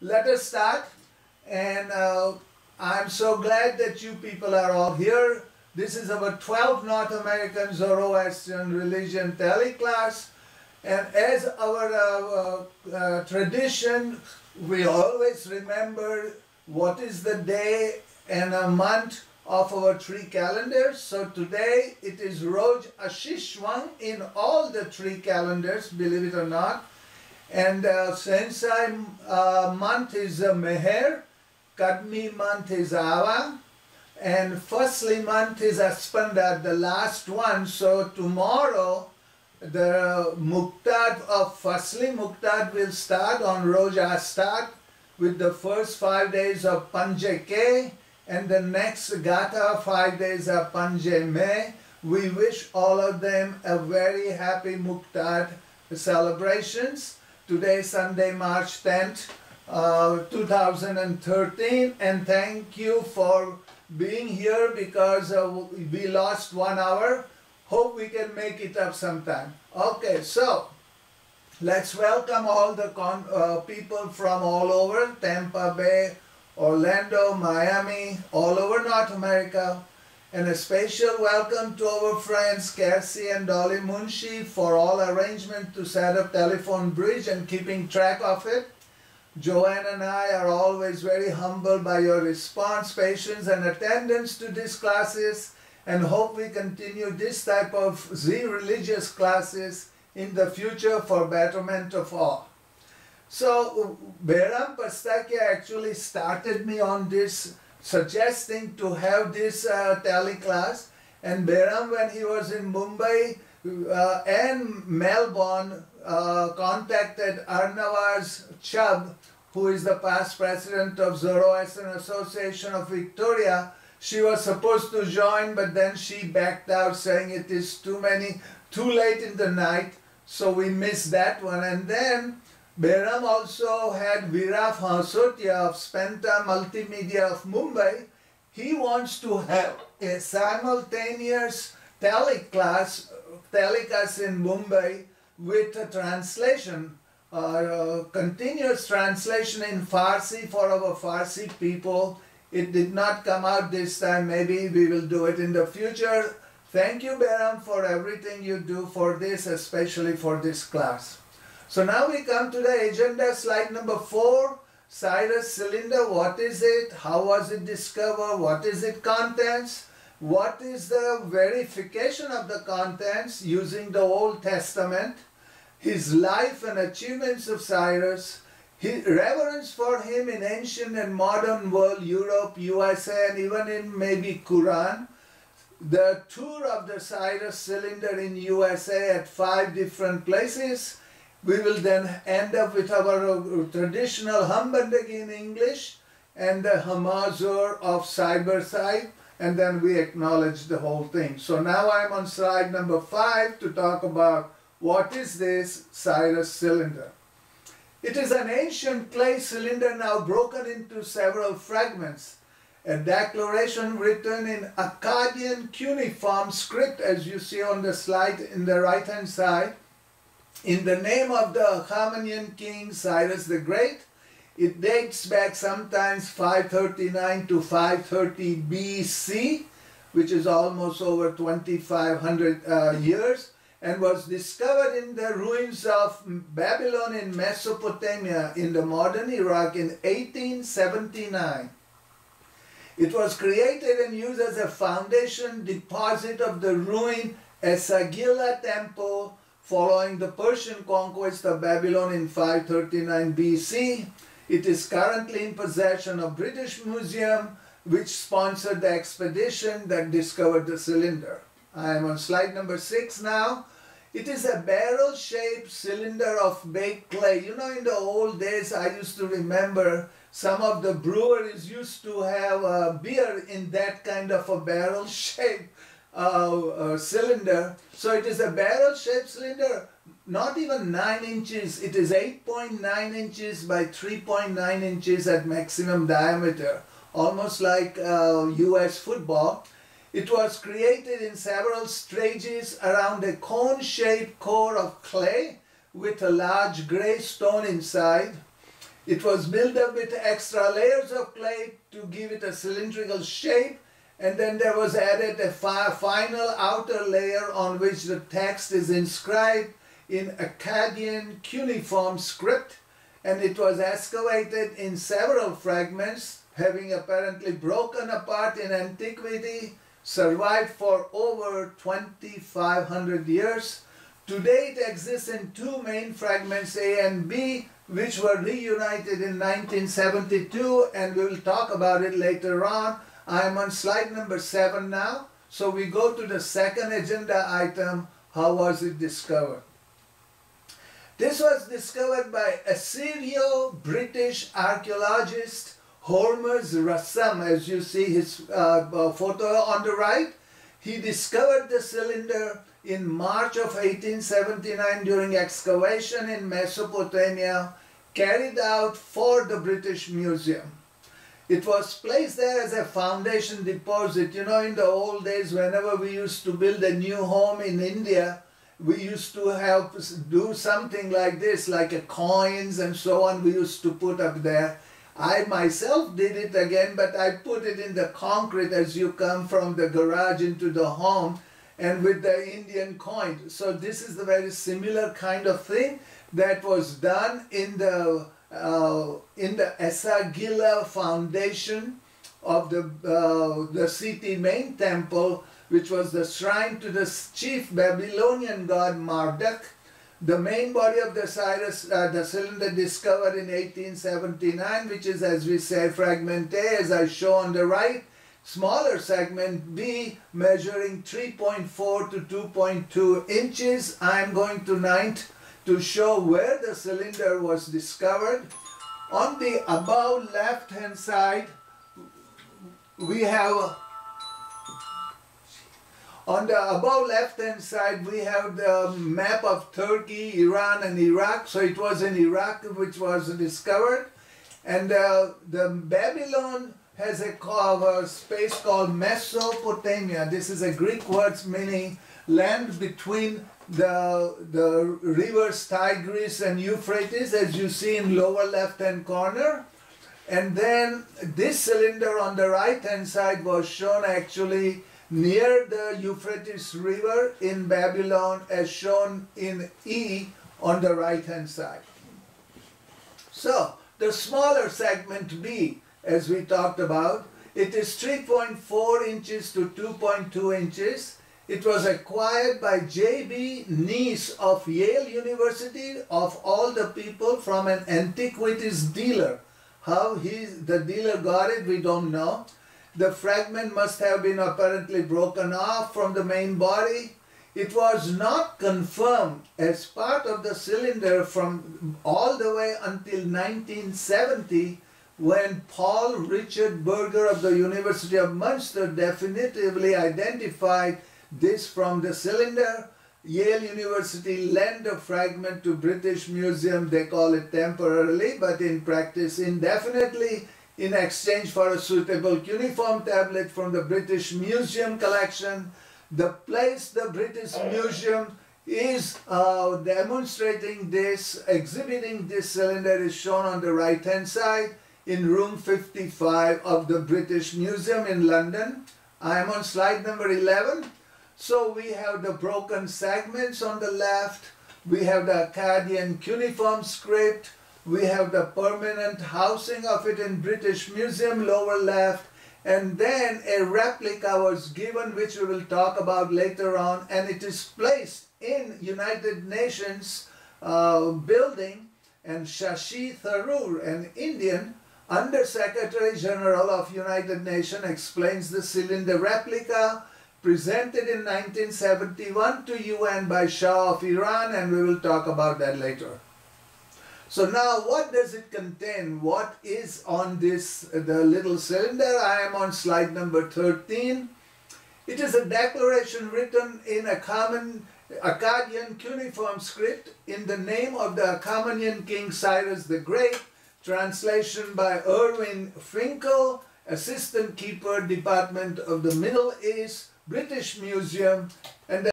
let us start. And I'm so glad that you people are all here. This is our 12th North American Zoroastrian religion Tele Class. And as our tradition, we always remember what is the day and a month of our three calendars. So today it is Roj Ashishwang in all the three calendars, believe it or not. And since month is Meher, Kadmi month is Ava, and firstly month is Aspanda, the last one. So tomorrow the Muktad of firstly Muktad will start on Roj Astad with the first 5 days of Panje Ke, and the next Gatha 5 days of Panje Me. We wish all of them a very happy Muktad celebrations. Today Sunday, March 10th, 2013, and thank you for being here because we lost 1 hour. Hope we can make it up sometime. Okay, so let's welcome all the people from all over, Tampa Bay, Orlando, Miami, all over North America. And a special welcome to our friends Kersi and Dolly Munshi for all arrangement to set up telephone bridge and keeping track of it. Joanne and I are always very humbled by your response, patience and attendance to these classes, and hope we continue this type of religious classes in the future for betterment of all. So Behram Pastakia actually started me on this, suggesting to have this Tele class, and Behram, when he was in Mumbai and Melbourne, contacted Arnavaz Chubb, who is the past president of Zoroastrian Association of Victoria. She was supposed to join, but then she backed out saying it is too late in the night, so we missed that one. And then Behram also had Viraf Hansotia of Spenta Multimedia of Mumbai. He wants to have a simultaneous telecast in Mumbai with a translation, continuous translation in Farsi for our Farsi people. It did not come out this time. Maybe we will do it in the future. Thank you, Behram, for everything you do for this, especially for this class. So now we come to the agenda, slide number 4, Cyrus Cylinder. What is it? How was it discovered? What is its contents? What is the verification of the contents using the Old Testament? His life and achievements of Cyrus, his reverence for him in ancient and modern world, Europe, USA, and even in maybe Quran. The tour of the Cyrus Cylinder in USA at 5 different places. We will then end up with our traditional Hum Bandagi in English and the Hamazur of Cyber side, and then we acknowledge the whole thing. So now I'm on slide number 5 to talk about what is this Cyrus Cylinder. It is an ancient clay cylinder now broken into several fragments. A declaration written in Akkadian cuneiform script, as you see on the slide in the right hand side, in the name of the Achaemenian king Cyrus the Great. It dates back sometimes 539 to 530 BC, which is almost over 2,500 years, and was discovered in the ruins of Babylon in Mesopotamia in the modern Iraq in 1879. It was created and used as a foundation deposit of the ruined Esagila temple following the Persian conquest of Babylon in 539 BC. It is currently in possession of British Museum, which sponsored the expedition that discovered the cylinder. I am on slide number 6 now. It is a barrel-shaped cylinder of baked clay. You know, in the old days, I used to remember some of the breweries used to have beer in that kind of a barrel-shaped cylinder. So it is a barrel-shaped cylinder, not even 9 inches. It is 8.9 inches by 3.9 inches at maximum diameter, almost like US football. It was created in several stages around a cone-shaped core of clay with a large grey stone inside. It was built up with extra layers of clay to give it a cylindrical shape, and then there was added a final outer layer on which the text is inscribed in Akkadian cuneiform script, and it was excavated in several fragments, having apparently broken apart in antiquity, survived for over 2,500 years. Today it exists in two main fragments, A and B, which were reunited in 1972, and we will talk about it later on. I am on slide number 7 now. So we go to the second agenda item, how was it discovered? This was discovered by Assyrio-British archaeologist Hormuz Rassam, as you see his photo on the right. He discovered the cylinder in March of 1879 during excavation in Mesopotamia, carried out for the British Museum. It was placed there as a foundation deposit. You know, in the old days, whenever we used to build a new home in India, we used to do something like this, like a coins and so on, we used to put up there. I myself did it again, but I put it in the concrete as you come from the garage into the home, and with the Indian coin. So this is the very similar kind of thing that was done in the Esagila foundation of the city main temple, which was the shrine to the chief Babylonian god Marduk. The main body of the cylinder discovered in 1879, which is, as we say, fragment A, as I show on the right. Smaller segment B, measuring 3.4 to 2.2 inches. I am going tonight to show where the cylinder was discovered. On the above left hand side, we have the map of Turkey, Iran and Iraq. So it was in Iraq which was discovered. And the Babylon has a space called Mesopotamia. This is a Greek word meaning land between the rivers Tigris and Euphrates, as you see in lower left hand corner. And then this cylinder on the right hand side was shown actually near the Euphrates River in Babylon, as shown in E on the right hand side. So the smaller segment B, as we talked about, it is 3.4 inches to 2.2 inches. It was acquired by J.B. Neese of Yale University, of all the people, from an antiquities dealer. How the dealer got it, we don't know. The fragment must have been apparently broken off from the main body. It was not confirmed as part of the cylinder from all the way until 1970, when Paul Richard Berger of the University of Munster definitively identified this from the cylinder. Yale University lent a fragment to British Museum, they call it temporarily, but in practice indefinitely, in exchange for a suitable cuneiform tablet from the British Museum collection. The place the British Museum is demonstrating this, exhibiting this cylinder, is shown on the right hand side in room 55 of the British Museum in London. I am on slide number 11. So we have the broken segments on the left, we have the Akkadian cuneiform script, we have the permanent housing of it in British Museum lower left, and then a replica was given, which we will talk about later on, and it is placed in United Nations building, and Shashi Tharoor, an Indian Under Secretary General of United Nations, explains the cylinder replica presented in 1971 to UN by Shah of Iran, and we will talk about that later. So now, what does it contain? What is on this, the little cylinder? I am on slide number 13. It is a declaration written in a common Akkadian cuneiform script in the name of the Achaemenian king Cyrus the Great, translation by Erwin Finkel, Assistant Keeper, Department of the Middle East, British Museum, and